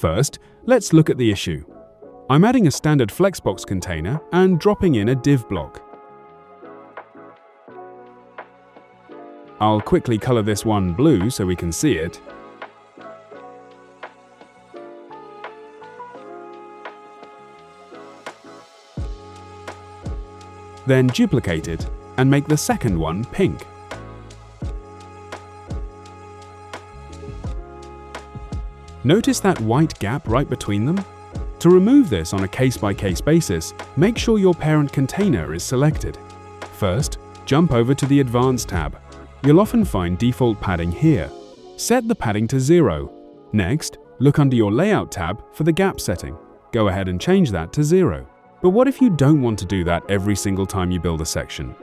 First, let's look at the issue. I'm adding a standard Flexbox container and dropping in a div block. I'll quickly color this one blue so we can see it. Then duplicate it and make the second one pink. Notice that white gap right between them? To remove this on a case-by-case basis, make sure your parent container is selected. First, jump over to the Advanced tab. You'll often find default padding here. Set the padding to 0. Next, look under your Layout tab for the gap setting. Go ahead and change that to 0. But what if you don't want to do that every single time you build a section?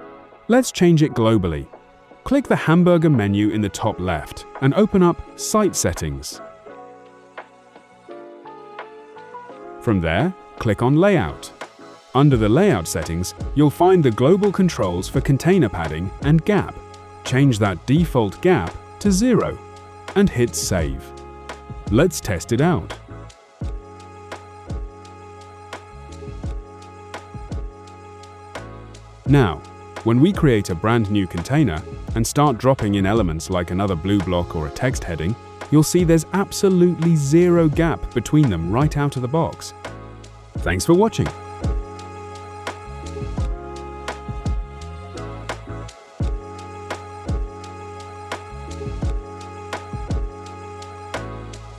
Let's change it globally. Click the hamburger menu in the top left and open up Site Settings. From there, click on Layout. Under the Layout settings, you'll find the global controls for container padding and gap. Change that default gap to 0 and hit Save. Let's test it out. Now, when we create a brand new container and start dropping in elements like another blue block or a text heading, you'll see there's absolutely zero gap between them right out of the box. Thanks for watching.